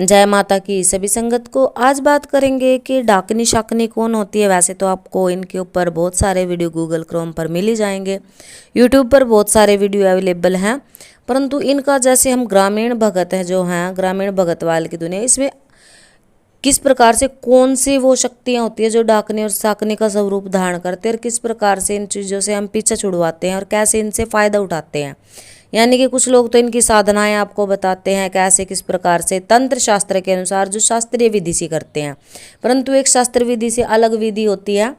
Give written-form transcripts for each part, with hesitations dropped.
जय माता की सभी संगत को। आज बात करेंगे कि डाकनी शाकनी कौन होती है। वैसे तो आपको इनके ऊपर बहुत सारे वीडियो गूगल क्रोम पर मिल ही जाएंगे, यूट्यूब पर बहुत सारे वीडियो अवेलेबल हैं, परंतु इनका जैसे हम ग्रामीण भगत है जो हैं, ग्रामीण भगत वाल की दुनिया, इसमें किस प्रकार से कौन सी वो शक्तियाँ होती है जो डाकनी और शाकनी का स्वरूप धारण करते हैं और किस प्रकार से इन चीज़ों से हम पीछा छुड़वाते हैं और कैसे इनसे फ़ायदा उठाते हैं। यानी कि कुछ लोग तो इनकी साधनाएं आपको बताते हैं कैसे किस प्रकार से तंत्र शास्त्र के अनुसार जो शास्त्रीय विधि से करते हैं, परंतु एक शास्त्र विधि से अलग विधि होती है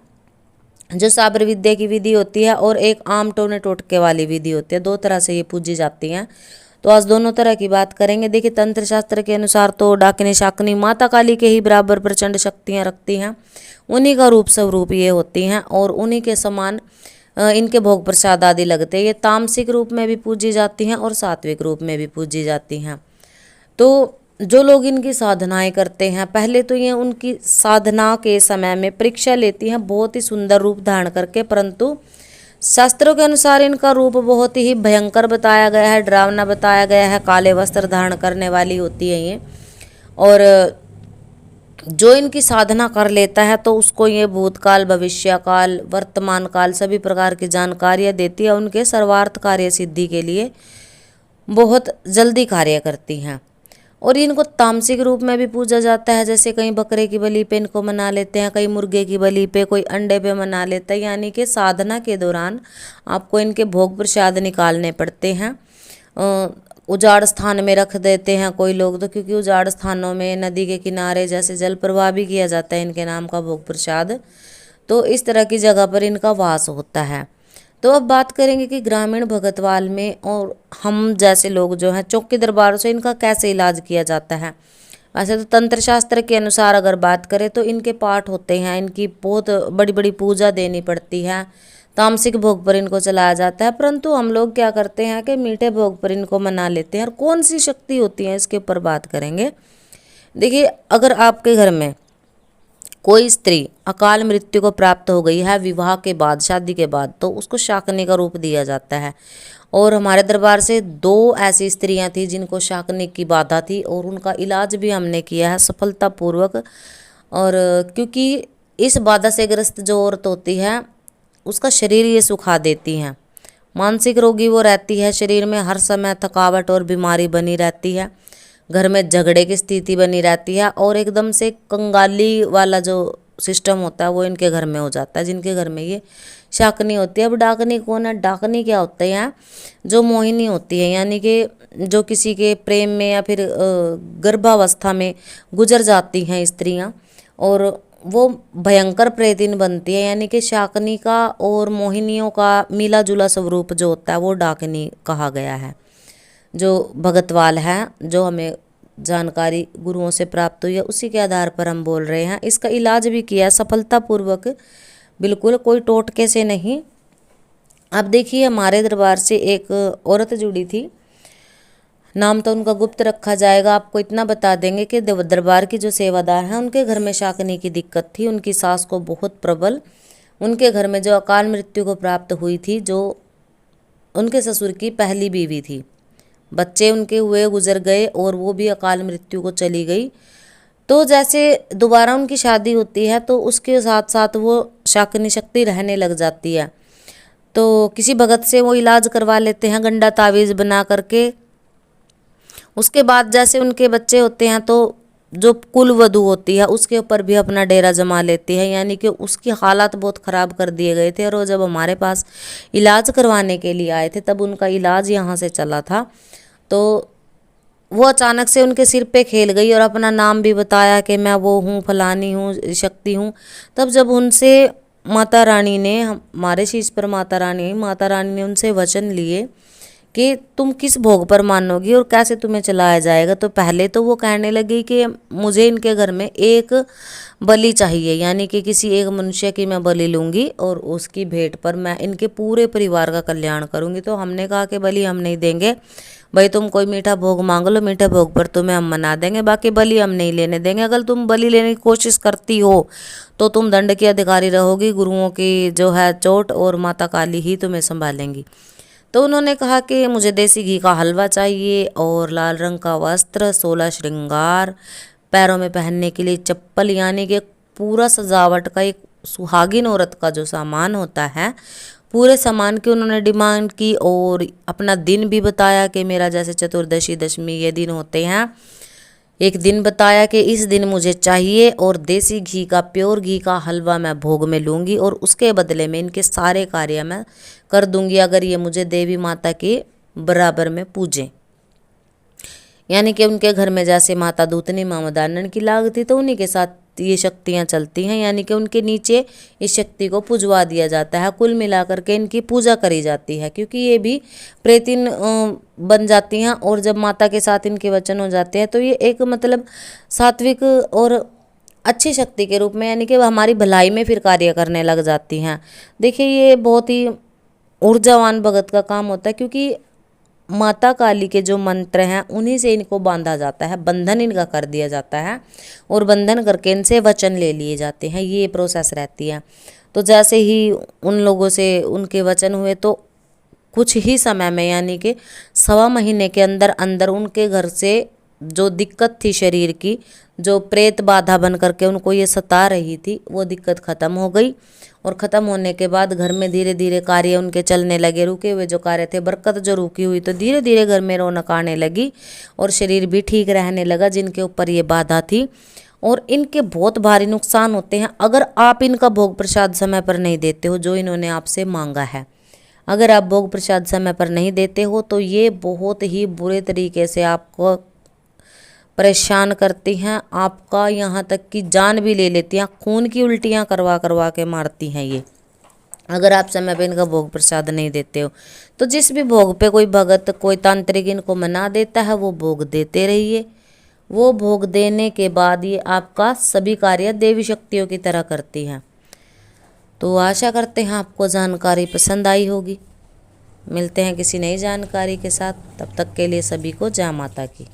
जो साबर विद्या की विधि होती है और एक आम टोने टोटके वाली विधि होती है। दो तरह से ये पूजी जाती हैं, तो आज दोनों तरह की बात करेंगे। देखिए, तंत्र शास्त्र के अनुसार तो डाकनी शाकनी माता काली के ही बराबर प्रचंड शक्तियाँ रखती हैं, उन्हीं का रूप स्वरूप ये होती हैं और उन्हीं के समान इनके भोग प्रसाद आदि लगते हैं। ये तामसिक रूप में भी पूजी जाती हैं और सात्विक रूप में भी पूजी जाती हैं। तो जो लोग इनकी साधनाएं करते हैं, पहले तो ये उनकी साधना के समय में परीक्षा लेती हैं बहुत ही सुंदर रूप धारण करके, परंतु शास्त्रों के अनुसार इनका रूप बहुत ही भयंकर बताया गया है, डरावना बताया गया है। काले वस्त्र धारण करने वाली होती है ये, और जो इनकी साधना कर लेता है तो उसको ये भूतकाल, भविष्यकाल, वर्तमान काल सभी प्रकार की जानकारियाँ देती है। उनके सर्वार्थ कार्य सिद्धि के लिए बहुत जल्दी कार्य करती हैं। और इनको तामसिक रूप में भी पूजा जाता है, जैसे कहीं बकरे की बलि पे इनको मना लेते हैं, कहीं मुर्गे की बलि पे, कोई अंडे पे मना लेता है। यानी कि साधना के दौरान आपको इनके भोग प्रसाद निकालने पड़ते हैं। उजाड़ स्थान में रख देते हैं कोई लोग तो, क्योंकि उजाड़ स्थानों में नदी के किनारे जैसे जल प्रवाह भी किया जाता है इनके नाम का भोग प्रसाद, तो इस तरह की जगह पर इनका वास होता है। तो अब बात करेंगे कि ग्रामीण भगतवाल में और हम जैसे लोग जो हैं चौकी दरबारों से इनका कैसे इलाज किया जाता है। वैसे तो तंत्र शास्त्र के अनुसार अगर बात करें तो इनके पाठ होते हैं, इनकी बहुत बड़ी बड़ी पूजा देनी पड़ती है, तामसिक भोग पर इनको चलाया जाता है, परंतु हम लोग क्या करते हैं कि मीठे भोग पर इनको मना लेते हैं। और कौन सी शक्ति होती है इसके ऊपर बात करेंगे। देखिए, अगर आपके घर में कोई स्त्री अकाल मृत्यु को प्राप्त हो गई है विवाह के बाद, शादी के बाद, तो उसको शाकनी का रूप दिया जाता है। और हमारे दरबार से 2 ऐसी स्त्रियां थी जिनको शाकनी की बाधा थी और उनका इलाज भी हमने किया है सफलतापूर्वक। और क्योंकि इस बाधा से ग्रस्त जो औरत होती है उसका शरीर ये सुखा देती हैं, मानसिक रोगी वो रहती है, शरीर में हर समय थकावट और बीमारी बनी रहती है, घर में झगड़े की स्थिति बनी रहती है और एकदम से कंगाली वाला जो सिस्टम होता है वो इनके घर में हो जाता है, जिनके घर में ये शाकनी होती है। अब डाकनी कौन है? डाकनी क्या होते हैं? जो मोहिनी होती है, यानी कि जो किसी के प्रेम में या फिर गर्भावस्था में गुजर जाती हैं स्त्रियां और वो भयंकर प्रेतिन बनती है। यानी कि शाकनी का और मोहिनियों का मिला जुला स्वरूप जो होता है वो डाकनी कहा गया है। जो भगतवाल है, जो हमें जानकारी गुरुओं से प्राप्त हुई है, उसी के आधार पर हम बोल रहे हैं। इसका इलाज भी किया है सफलतापूर्वक, बिल्कुल कोई टोटके से नहीं। अब देखिए, हमारे दरबार से एक औरत जुड़ी थी, नाम तो उनका गुप्त रखा जाएगा। आपको इतना बता देंगे कि दरबार की जो सेवादार हैं उनके घर में शाकनी की दिक्कत थी, उनकी सास को बहुत प्रबल। उनके घर में जो अकाल मृत्यु को प्राप्त हुई थी, जो उनके ससुर की पहली बीवी थी, बच्चे उनके हुए गुजर गए और वो भी अकाल मृत्यु को चली गई। तो जैसे दोबारा उनकी शादी होती है तो उसके साथ साथ वो शाकनी शक्ति रहने लग जाती है। तो किसी भगत से वो इलाज करवा लेते हैं गंडा तावीज़ बना करके। उसके बाद जैसे उनके बच्चे होते हैं तो जो कुल वधू होती है उसके ऊपर भी अपना डेरा जमा लेती है, यानी कि उसकी हालात बहुत ख़राब कर दिए गए थे। और वो जब हमारे पास इलाज करवाने के लिए आए थे तब उनका इलाज यहाँ से चला था, तो वो अचानक से उनके सिर पे खेल गई और अपना नाम भी बताया कि मैं वो हूँ, फलानी हूँ, शक्ति हूँ। तब जब उनसे माता रानी ने, हमारे शीश पर माता रानी ने उनसे वचन लिए कि तुम किस भोग पर मानोगी और कैसे तुम्हें चलाया जाएगा, तो पहले तो वो कहने लगी कि मुझे इनके घर में एक बलि चाहिए, यानी कि किसी एक मनुष्य की मैं बलि लूँगी और उसकी भेंट पर मैं इनके पूरे परिवार का कल्याण करूँगी। तो हमने कहा कि बलि हम नहीं देंगे भाई, तुम कोई मीठा भोग मांग लो, मीठे भोग पर तुम्हें हम मना देंगे, बाकी बलि हम नहीं लेने देंगे। अगर तुम बलि लेने की कोशिश करती हो तो तुम दंड की अधिकारी रहोगी, गुरुओं की जो है चोट और माता काली ही तुम्हें संभालेंगी। तो उन्होंने कहा कि मुझे देसी घी का हलवा चाहिए और लाल रंग का वस्त्र, 16 श्रृंगार, पैरों में पहनने के लिए चप्पल, यानी कि पूरा सजावट का एक सुहागिन औरत का जो सामान होता है, पूरे सामान की उन्होंने डिमांड की। और अपना दिन भी बताया कि मेरा जैसे चतुर्दशी, दशमी ये दिन होते हैं, एक दिन बताया कि इस दिन मुझे चाहिए और देसी घी का, प्योर घी का हलवा मैं भोग में लूँगी और उसके बदले में इनके सारे कार्य मैं कर दूंगी अगर ये मुझे देवी माता के बराबर में पूजें। यानी कि उनके घर में जैसे माता दूतनी, माँ मदानन की लागती, तो उन्हीं के साथ ये शक्तियाँ चलती हैं, यानी कि उनके नीचे इस शक्ति को पुजवा दिया जाता है। कुल मिलाकर के इनकी पूजा करी जाती है, क्योंकि ये भी प्रेतिन बन जाती हैं और जब माता के साथ इनके वचन हो जाते हैं तो ये एक मतलब सात्विक और अच्छी शक्ति के रूप में, यानी कि हमारी भलाई में फिर कार्य करने लग जाती हैं। देखिए ये बहुत ही ऊर्जावान भगत का काम होता है, क्योंकि माता काली के जो मंत्र हैं उन्हीं से इनको बांधा जाता है, बंधन इनका कर दिया जाता है और बंधन करके इनसे वचन ले लिए जाते हैं, ये प्रोसेस रहती है। तो जैसे ही उन लोगों से उनके वचन हुए तो कुछ ही समय में, यानी कि 1.25 महीने के अंदर अंदर उनके घर से जो दिक्कत थी शरीर की, जो प्रेत बाधा बन करके उनको ये सता रही थी, वो दिक्कत ख़त्म हो गई। और ख़त्म होने के बाद घर में धीरे धीरे कार्य उनके चलने लगे। रुके हुए जो कार्य थे, बरकत जो रुकी हुई, तो धीरे धीरे घर में रौनक आने लगी और शरीर भी ठीक रहने लगा जिनके ऊपर ये बाधा थी। और इनके बहुत भारी नुकसान होते हैं अगर आप इनका भोग प्रसाद समय पर नहीं देते हो, जो इन्होंने आपसे मांगा है। अगर आप भोग प्रसाद समय पर नहीं देते हो तो ये बहुत ही बुरे तरीके से आपको परेशान करती हैं, आपका यहाँ तक कि जान भी ले लेती हैं, खून की उल्टियाँ करवा करवा के मारती हैं ये, अगर आप समय पे इनका भोग प्रसाद नहीं देते हो। तो जिस भी भोग पे कोई भगत, कोई तांत्रिक इनको मना देता है, वो भोग देते रहिए। वो भोग देने के बाद ये आपका सभी कार्य देवी शक्तियों की तरह करती हैं। तो आशा करते हैं आपको जानकारी पसंद आई होगी। मिलते हैं किसी नई जानकारी के साथ, तब तक के लिए सभी को जय माता की।